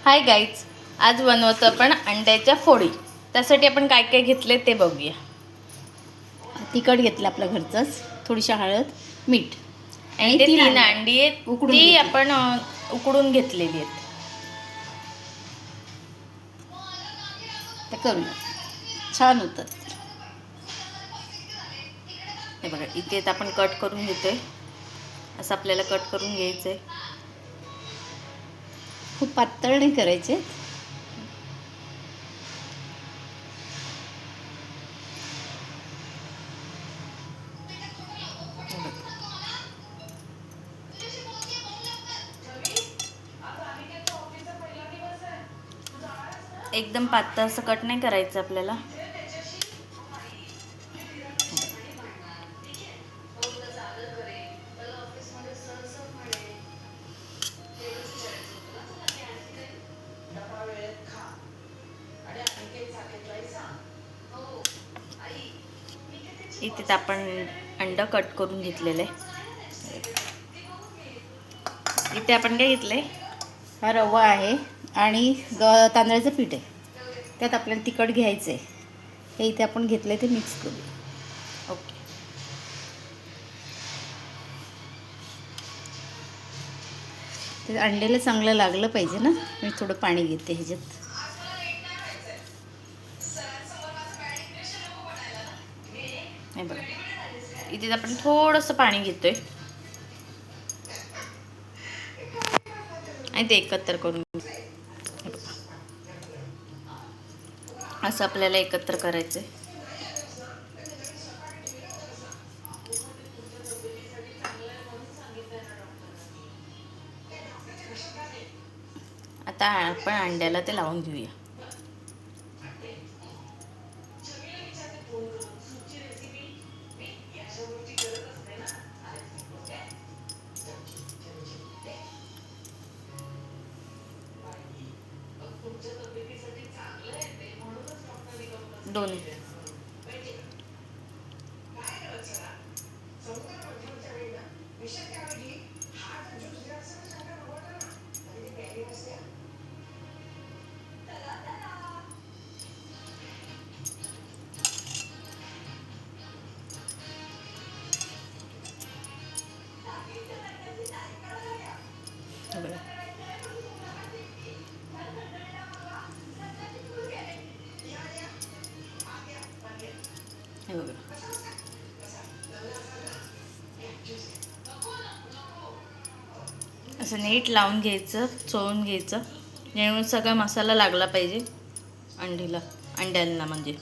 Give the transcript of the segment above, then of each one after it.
Hi guys, आज बनवतो आपण अंड्याच्या फोडी. त्यासाठी आपण काय काय घेतले ते बघूया. तिखट घेतलं आपल्या घरचंच, थोडीशी हळद, मीठ आणि ते 3 अंडी आहेत उकडून ती घेतली. आपण उकडून घेतलेली आहेत. ते करून छान होतं. हे बघा, इथे आपण कट करून घेतोय. असं आपल्याला कट करून घ्यायचं आहे. खूप पातळ नाही करायचे. एकदम पातळ असं कट नाही करायचं आपल्याला. इथे आपण अंड कट करून घेतलेलं आहे. इथे आपण काय घेतलंय, हा रवा आहे आणि तांदळाचं पीठ आहे. त्यात आपल्याला तिखट घ्यायचं आहे. हे इथे आपण घेतलं ते मिक्स करू. ओके. ते अंड्याला चांगलं लागलं पाहिजे ना. मी थोडं पाणी घेते ह्याच्यात. हे बघा, इथे आपण थोडंसं पाणी घेतोय आणि ते एकत्र करून असं आपल्याला एकत्र करायचंय. आता आपण अंड्याला ते लावून घेऊया. दोन्ही हे बघा. असं नीट लावून घ्यायचं, चोळून घ्यायचं, जेणेकरून सगळा मसाला लागला पाहिजे अंड्यांना म्हणजे.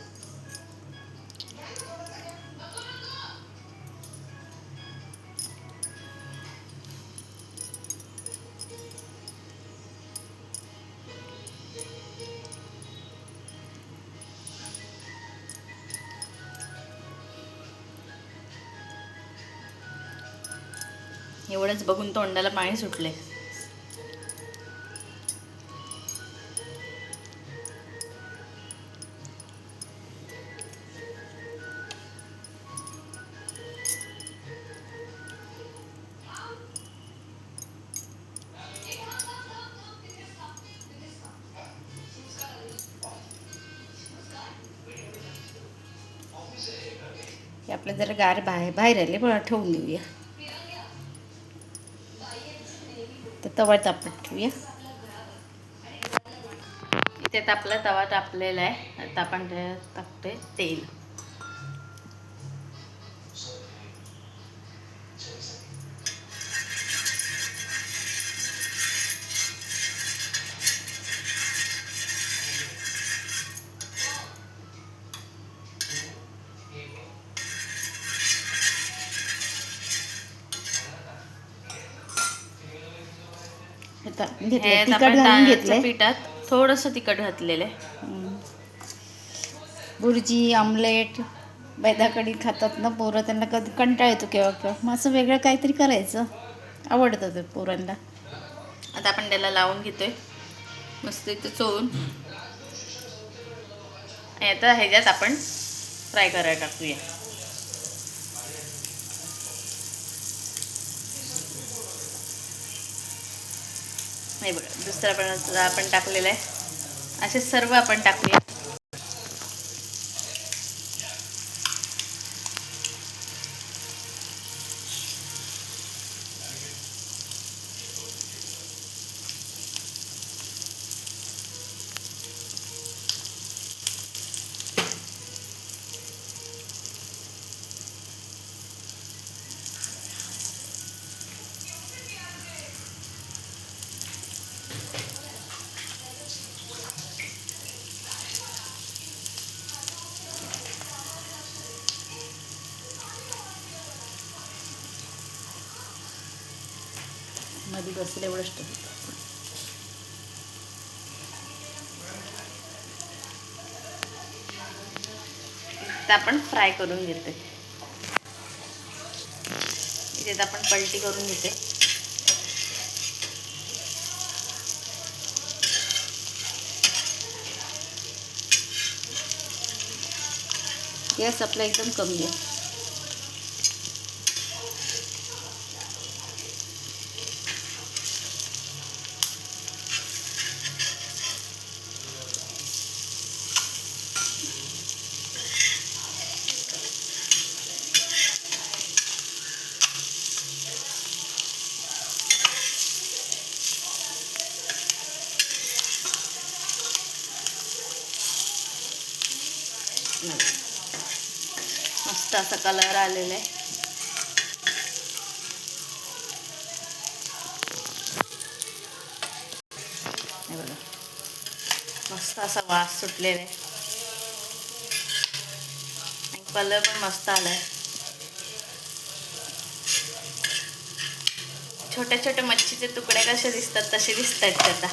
एवढंच बघून तोंडाला पाणी सुटले. हे आपलं जरा गार बाहेर आले पण ठेवून देऊया. तर तवा तापत ठेवूया. इथे तर आपला तवा तापलेला आहे. आता आपण त्यात टाकतोय तेल. तिखट घालून घेतलंय. पिठात थोडंसं तिखट घातलेलं आहे. बुर्जी, आमलेट, बैदाकडी खातात ना पोरं, त्यांना कधी कंटाळा येतो केव्हा केव्हा. मग असं वेगळं काहीतरी करायचं, आवडतं ते पोरांना. आता आपण त्याला लावून घेतोय मस्त इथं चोळून. आणि आता ह्याच्यात आपण फ्राय करायला टाकूया. हे बघा दुसरा पण आपण टाकलेला आहे. असे सर्व आपण टाकूया. मध्ये बसले एवढंच टाकतो. इथे आपण फ्राय करून घेते. इथे आपण पलटी करून घेते. गॅस आपला एकदम कमी आहे. मस्त असा कलर आलेला आहे. हे बघा मस्त असा वास सुटलेला आहे आणि कलर पण मस्त आलाय. छोट्या छोट्या मच्छीचे तुकडे कसे दिसतात तसे दिसत आहेत ते आता.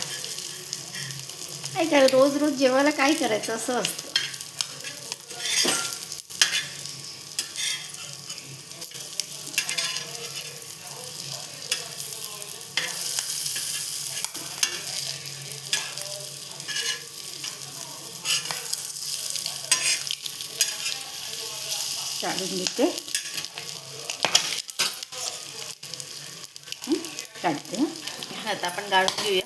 काय रोज रोज जेवायला काय करायचं असं असतं. काढून घेते. काढते. आता आपण गाळून घेऊया.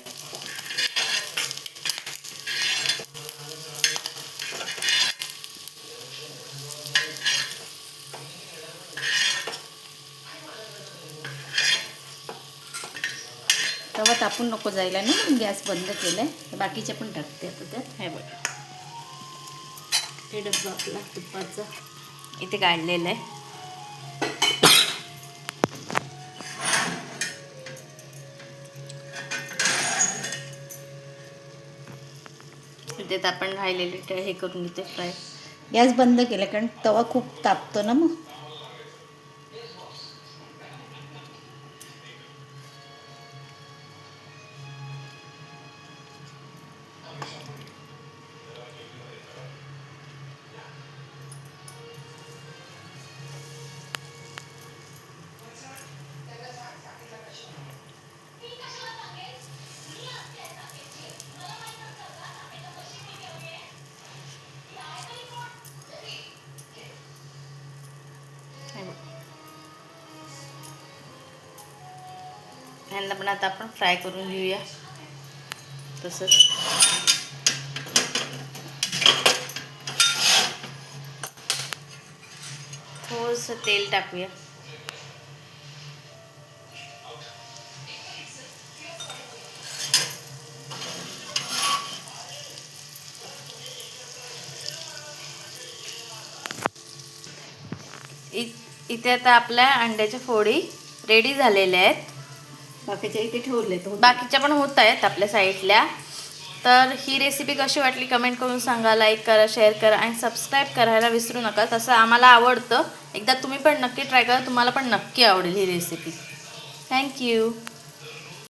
तवा तापून नको जायला ना, गॅस बंद केलाय. बाकीचे पण टाकते आता त्यात. हे बघा हे डब्बा आपला तुपाचा इथे काढलेलं आहे. इथे आपण राहिलेले हे करून घेते फ्राय. गॅस बंद केला कारण तवा खूप तापतो ना मग. ह्यांना पण आता आपण फ्राय करून घेऊया. तसंच थोडंसं तेल टाकूया. इथे आता आपल्या अंड्याच्या फोडी रेडी झालेल्या आहेत. बाकीच्या इथे ठेवले तो. बाकीच्या पण होत आहेत आपल्या साईडला. तर ही रेसिपी कशी वाटली कमेंट करून सांगा. लाईक करा, शेअर करा आणि सबस्क्राईब करायला विसरू नका. तसं आम्हाला आवडतं. एकदा तुम्ही पण नक्की ट्राय करा, तुम्हाला पण नक्की आवडेल ही रेसिपी. थँक्यू.